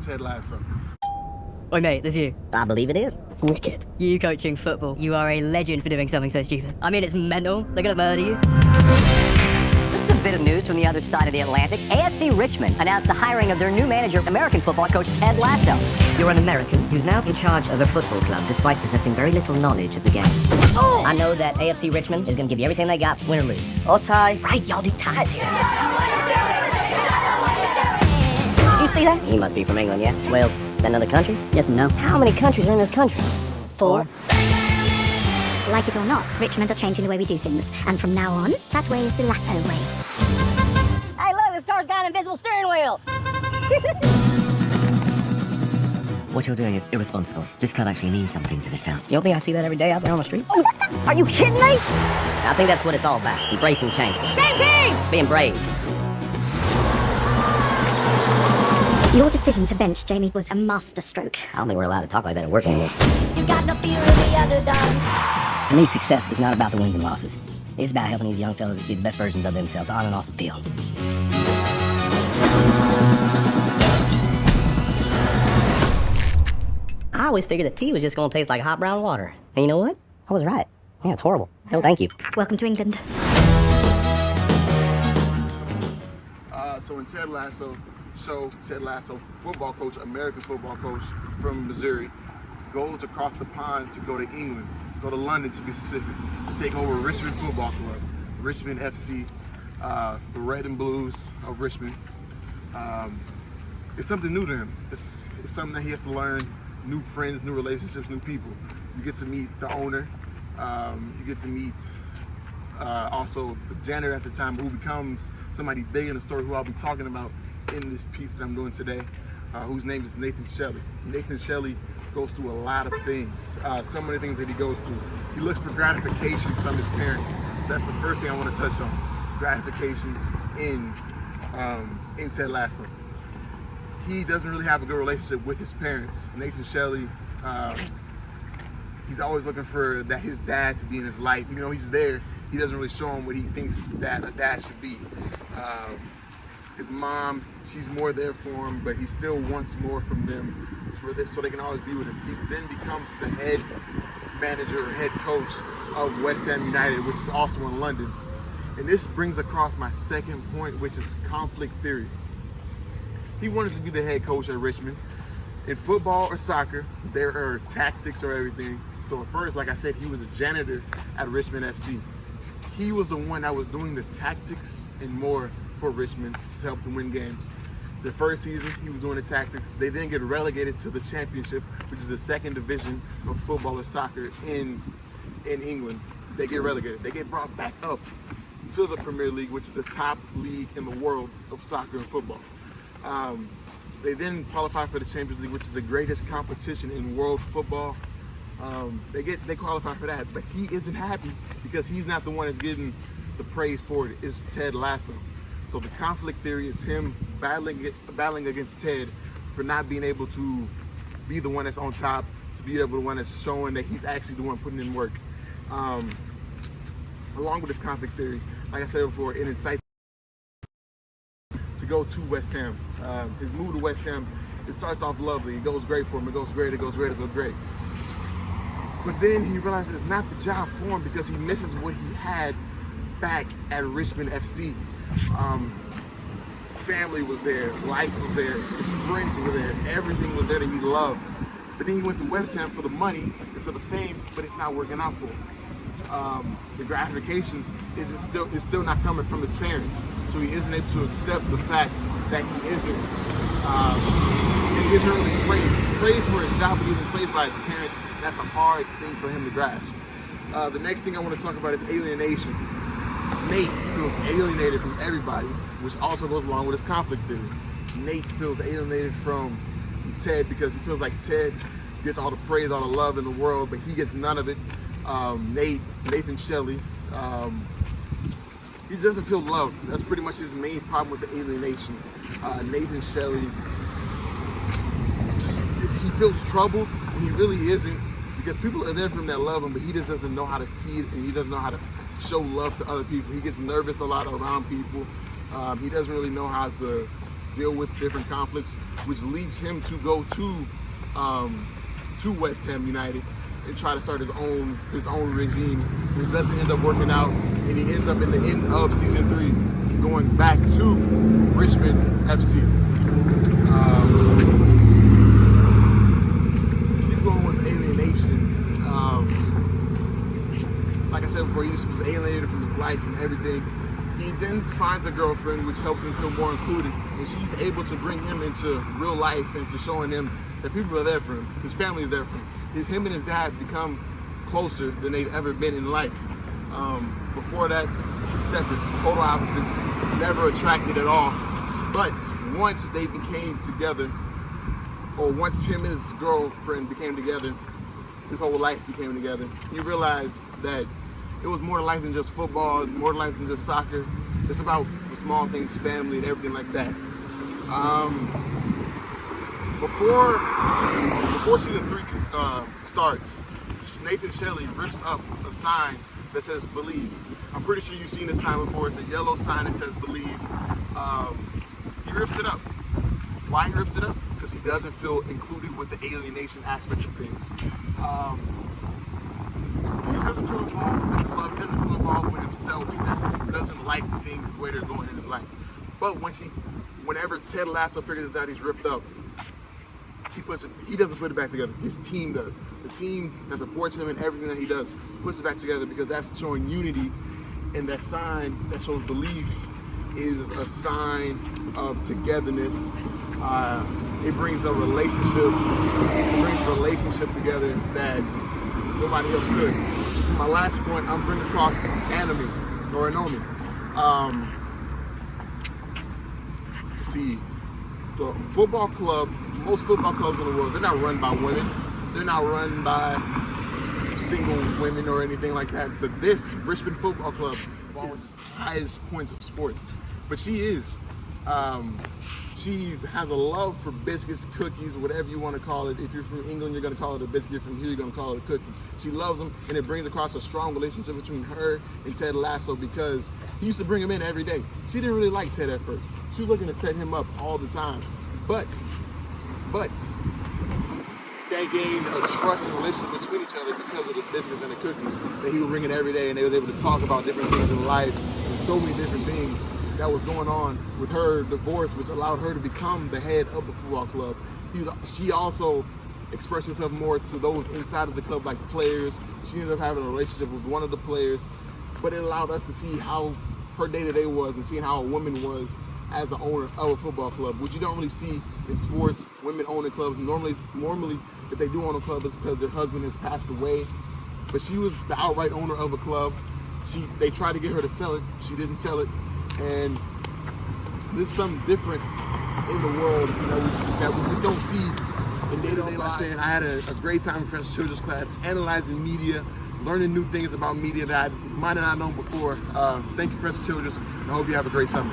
Ted Lasso. Oi mate, this you. I believe it is. Wicked. You coaching football. You are a legend for doing something so stupid. I mean, it's mental. They're gonna murder you. This is a bit of news from the other side of the Atlantic. AFC Richmond announced the hiring of their new manager, American football coach Ted Lasso. You're an American who's now in charge of a football club, despite possessing very little knowledge of the game. Oh! I know that AFC Richmond is going to give you everything they got, win or lose. Or tie. Right, y'all do ties here. You see that? He must be from England, yeah? Wales. Is that another country? Yes and no. How many countries are in this country? 4. Like it or not, Richmond are changing the way we do things. And from now on, that way is the Lasso way. Hey, look, this car's got an invisible steering wheel. What you're doing is irresponsible. This club actually means something to this town. You don't think I see that every day out there on the streets? Are you kidding me? I think that's what it's all about. Embracing change. Same thing! Being brave. Your decision to bench Jamie was a masterstroke. I don't think we're allowed to talk like that at work anymore. You got no fear of the underdog. For me, success is not about the wins and losses. It's about helping these young fellas be the best versions of themselves on and off the field. I always figured that tea was just going to taste like hot brown water. And you know what? I was right. Yeah, it's horrible. No, thank you. Welcome to England. So in Ted Lasso, Ted Lasso, football coach, American football coach from Missouri, goes across the pond to go to England, go to London to be specific, to take over Richmond Football Club, Richmond FC, the red and blues of Richmond. It's something new to him. It's something that he has to learn, new friends, new relationships, new people. You get to meet the owner, you get to meet also the janitor at the time, who becomes somebody big in the story, who I'll be talking about in this piece that I'm doing today, whose name is Nathan Shelley. Nathan Shelley goes through a lot of things. Some of the things that he goes through, he looks for gratification from his parents. So that's the first thing I want to touch on, gratification in Ted Lasso. He doesn't really have a good relationship with his parents. Nathan Shelley, he's always looking for his dad to be in his life. You know, he's there. He doesn't really show him what he thinks that a dad should be. His mom, she's more there for him, but he still wants more from them so they can always be with him. He then becomes the head manager or head coach of West Ham United, which is also in London. And this brings across my second point, which is conflict theory. He wanted to be the head coach at Richmond. In football or soccer, there are tactics or everything. So at first, like I said, he was a janitor at Richmond FC. He was the one that was doing the tactics and more for Richmond to help them win games. The first season, he was doing the tactics. They then get relegated to the Championship, which is the second division of football or soccer in England. They get relegated. They get brought back up to the Premier League, which is the top league in the world of soccer and football. They then qualify for the Champions League, which is the greatest competition in world football. They qualify for that, but he isn't happy because he's not the one that's getting the praise for it. It's Ted Lasso. So the conflict theory is him battling against Ted for not being able to be the one that's on top, to be able to the one that's showing that he's actually the one putting in work. Along with this conflict theory, like I said before, it incites to go to West Ham. His move to West Ham, it starts off lovely. It goes great for him. It goes great. It goes great. It goes great. But then he realizes it's not the job for him because he misses what he had back at Richmond FC. Family was there, life was there, his friends were there, everything was there that he loved. But then he went to West Ham for the money and for the fame, but it's not working out for him. The gratification is still not coming from his parents, so he isn't able to accept the fact that he isn't really praised for his job, but he isn't praised by his parents. That's a hard thing for him to grasp. The next thing I want to talk about is alienation. Nate feels alienated from everybody, which also goes along with his conflict theory. Nate feels alienated from Ted because he feels like Ted gets all the praise, all the love in the world, but he gets none of it. Nathan Shelley, he doesn't feel loved. That's pretty much his main problem with the alienation. Nathan Shelley, he feels trouble when he really isn't, because people are there for him that love him, but he just doesn't know how to see it, and he doesn't know how to show love to other people. He gets nervous a lot around people. He doesn't really know how to deal with different conflicts. which leads him to go to West Ham United and try to start his own regime, which doesn't end up working out, and he ends up in the end of season 3 going back to Richmond FC. Keep going with alienation. Like I said before, he just was alienated from his life and everything. He then finds a girlfriend, which helps him feel more included, and she's able to bring him into real life and to showing him that people are there for him. His family is there for him. Him and his dad become closer than they've ever been in life. Before that, separate, total opposites, never attracted at all. But once they became together, or once him and his girlfriend became together, his whole life became together. He realized that it was more to life than just football, more to life than just soccer. It's about the small things, family, and everything like that. Before season 3 starts, Nathan Shelley rips up a sign that says "Believe." I'm pretty sure you've seen this sign before. It's a yellow sign that says "Believe." He rips it up. Why he rips it up? Because he doesn't feel included with the alienation aspect of things. He doesn't feel involved with the club. He doesn't feel involved with himself. He just doesn't like things the way they're going in his life. But whenever Ted Lasso figures this out, he's ripped up. He doesn't put it back together. His team does. The team that supports him in everything that he does puts it back together, because that's showing unity, and that sign that shows belief is a sign of togetherness. It brings a relationship. It brings a relationship together that nobody else could. So for my last point, I'm bringing across Anomi. See, the football club, most football clubs in the world, they're not run by women. They're not run by single women or anything like that. But this Richmond Football Club is the highest points of sports. But she is. She has a love for biscuits, cookies, whatever you want to call it. If you're from England, you're going to call it a biscuit. From here, you're going to call it a cookie. She loves them, and it brings across a strong relationship between her and Ted Lasso, because he used to bring him in every day. She didn't really like Ted at first. She was looking to set him up all the time. But they gained a trust and relationship between each other because of the biscuits and the cookies that he would bring in every day, and they were able to talk about different things in life and so many different things that was going on with her divorce, which allowed her to become the head of the football club. She also expressed herself more to those inside of the club, like players. She ended up having a relationship with one of the players, but it allowed us to see how her day-to-day was and seeing how a woman was as an owner of a football club, which you don't really see in sports. Women owning clubs, normally if they do own a club, it's because their husband has passed away. But she was the outright owner of a club. They tried to get her to sell it. She didn't sell it. And there's something different in the world, that we just don't see in day-to-day life. I had a great time in French Children's class, analyzing media, learning new things about media that I might have not known before. Thank you, French Children's, and I hope you have a great summer.